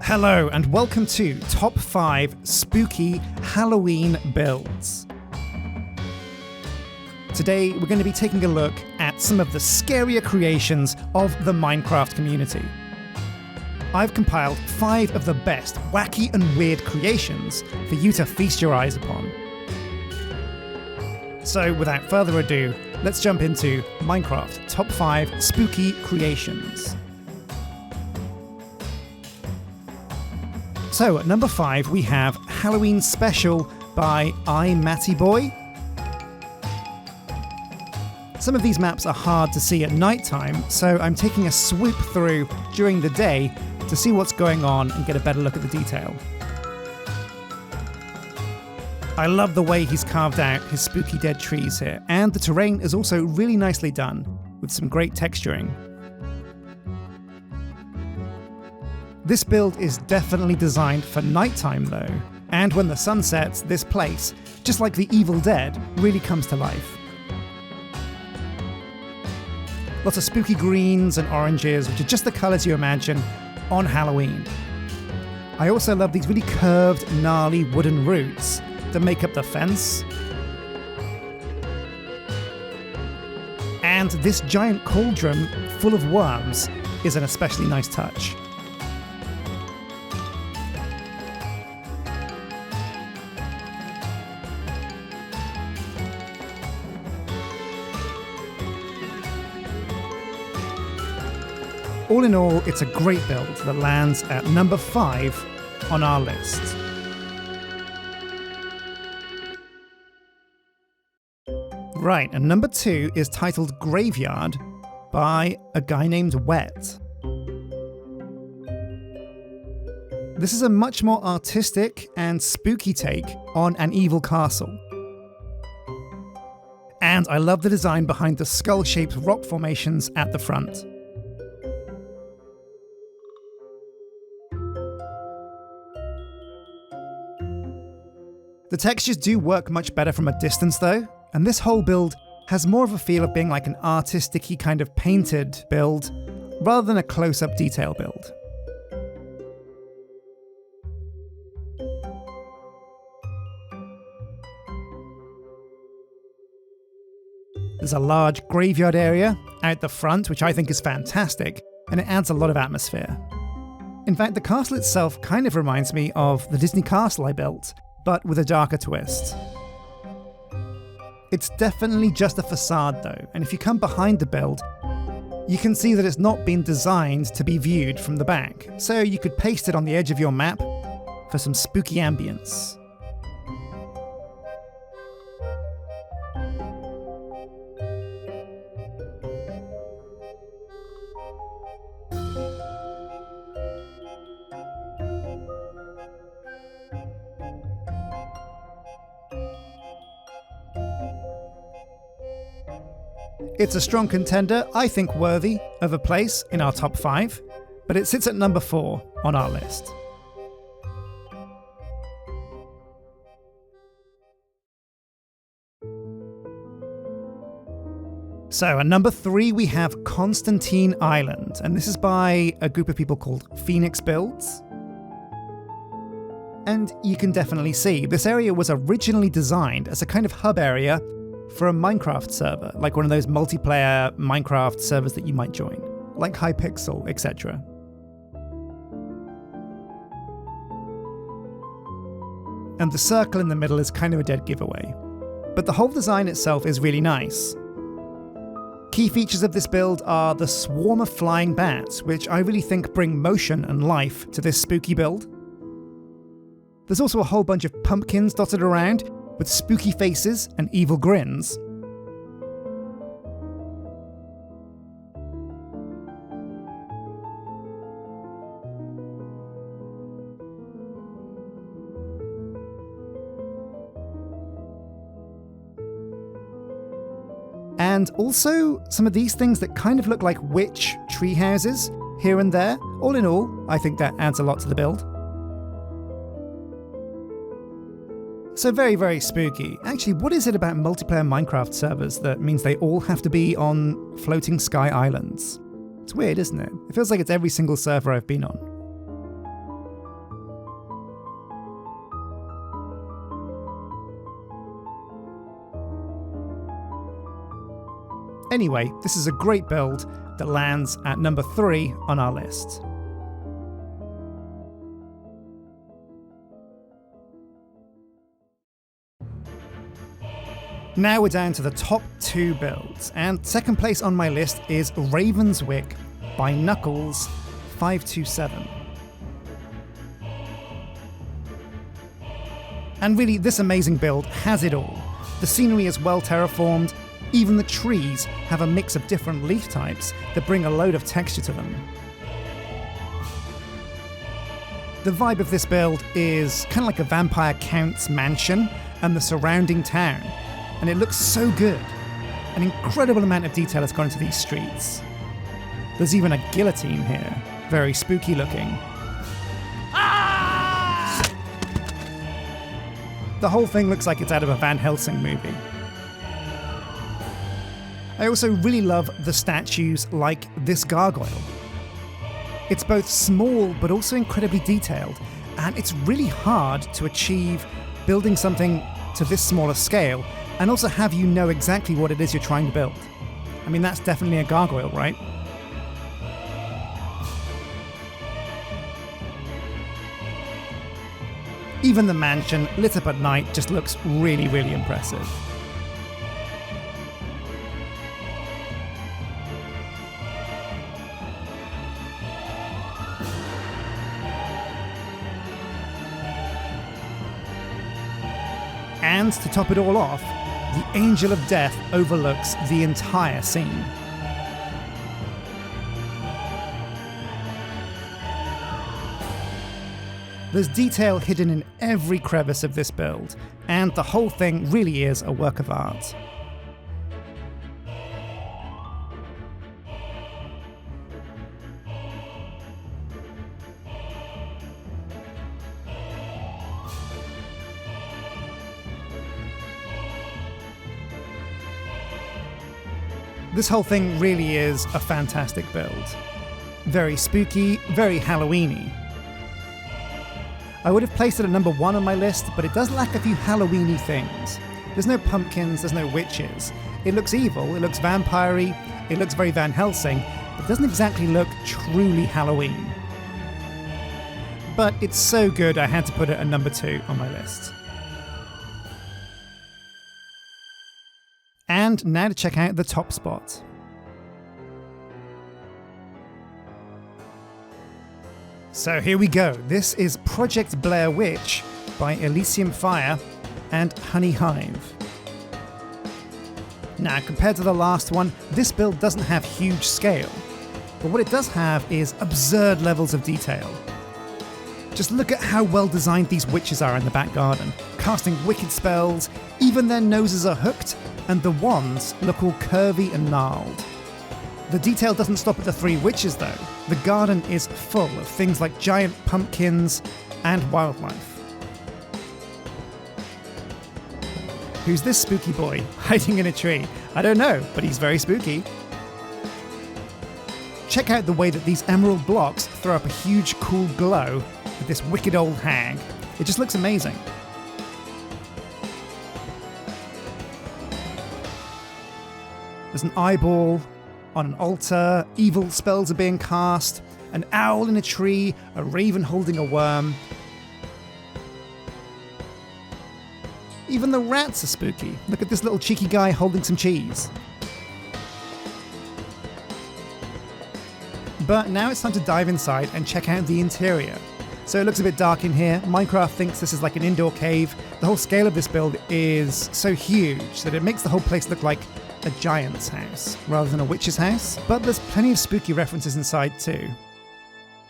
Hello and welcome to Top 5 Spooky Halloween Builds. Today we're going to be taking a look at some of the scarier creations of the Minecraft community. I've compiled 5 of the best wacky and weird creations for you to feast your eyes upon. So without further ado, let's jump into Minecraft Top 5 Spooky Creations. So at number 5 we have Halloween Special by Matty-Boy. Some of these maps are hard to see at night time, so I'm taking a swoop through during the day to see what's going on and get a better look at the detail. I love the way he's carved out his spooky dead trees here, and the terrain is also really nicely done, with some great texturing. This build is definitely designed for nighttime though, and when the sun sets, this place, just like the Evil Dead, really comes to life. Lots of spooky greens and oranges, which are just the colours you imagine on Halloween. I also love these really curved, gnarly wooden roots that make up the fence. And this giant cauldron full of worms is an especially nice touch. All in all, it's a great build that lands at number 5 on our list. Right, and number 2 is titled Graveyard by a guy named Wet. This is a much more artistic and spooky take on an evil castle. And I love the design behind the skull-shaped rock formations at the front. The textures do work much better from a distance though, and this whole build has more of a feel of being like an artistic-y kind of painted build, rather than a close-up detail build. There's a large graveyard area out the front, which I think is fantastic, and it adds a lot of atmosphere. In fact, the castle itself kind of reminds me of the Disney castle I built, but with a darker twist. It's definitely just a facade though, and if you come behind the build, you can see that it's not been designed to be viewed from the back, so you could paste it on the edge of your map for some spooky ambience. It's a strong contender, I think worthy of a place in our top 5, but it sits at number 4 on our list. So at number 3 we have Constantine Island, and this is by a group of people called Phoenix Builds. And you can definitely see, this area was originally designed as a kind of hub area for a Minecraft server, like one of those multiplayer Minecraft servers that you might join, like Hypixel, etc. And the circle in the middle is kind of a dead giveaway. But the whole design itself is really nice. Key features of this build are the swarm of flying bats, which I really think bring motion and life to this spooky build. There's also a whole bunch of pumpkins dotted around, with spooky faces and evil grins. And also some of these things that kind of look like witch tree houses here and there. All in all, I think that adds a lot to the build. So very, very spooky. Actually, what is it about multiplayer Minecraft servers that means they all have to be on floating sky islands? It's weird, isn't it? It feels like it's every single server I've been on. Anyway, this is a great build that lands at number 3 on our list. Now we're down to the top 2 builds, and second place on my list is Raven's Wick by Knuckles 527. And really, this amazing build has it all. The scenery is well terraformed, even the trees have a mix of different leaf types that bring a load of texture to them. The vibe of this build is kind of like a vampire count's mansion and the surrounding town. And it looks so good. An incredible amount of detail has gone into these streets. There's even a guillotine here, very spooky looking. Ah! The whole thing looks like it's out of a Van Helsing movie. I also really love the statues like this gargoyle. It's both small but also incredibly detailed, and it's really hard to achieve building something to this smaller scale and also have you know exactly what it is you're trying to build. I mean, that's definitely a gargoyle, right? Even the mansion, lit up at night, just looks really, really impressive. And to top it all off, the Angel of Death overlooks the entire scene. There's detail hidden in every crevice of this build, and the whole thing really is a work of art. This whole thing really is a fantastic build. Very spooky, very Halloween-y. I would have placed it at number 1 on my list, but it does lack a few Halloween-y things. There's no pumpkins, there's no witches. It looks evil, it looks vampire-y, it looks very Van Helsing, but doesn't exactly look truly Halloween. But it's so good I had to put it at number 2 on my list. And now to check out the top spot. So here we go. This is Project Blair Witch by Elysium Fire and Honey Hive. Now, compared to the last one, this build doesn't have huge scale, but what it does have is absurd levels of detail. Just look at how well designed these witches are in the back garden, casting wicked spells, even their noses are hooked, and the wands look all curvy and gnarled. The detail doesn't stop at the 3 witches though. The garden is full of things like giant pumpkins and wildlife. Who's this spooky boy hiding in a tree? I don't know, but he's very spooky. Check out the way that these emerald blocks throw up a huge cool glow with this wicked old hag. It just looks amazing. There's an eyeball on an altar, evil spells are being cast, an owl in a tree, a raven holding a worm. Even the rats are spooky. Look at this little cheeky guy holding some cheese. But now it's time to dive inside and check out the interior. So it looks a bit dark in here. Minecraft thinks this is like an indoor cave. The whole scale of this build is so huge that it makes the whole place look like a giant's house rather than a witch's house. But there's plenty of spooky references inside too.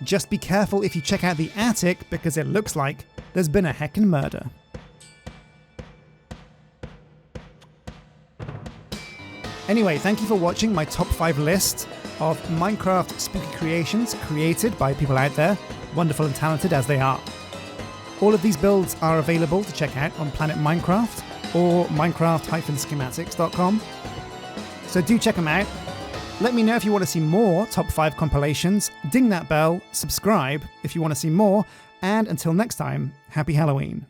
Just be careful if you check out the attic because it looks like there's been a heckin' murder. Anyway, thank you for watching my top 5 list of Minecraft spooky creations created by people out there, wonderful and talented as they are. All of these builds are available to check out on Planet Minecraft or minecraft-schematics.com. So do check them out. Let me know if you want to see more top 5 compilations, ding that bell, subscribe if you want to see more, and until next time, happy Halloween.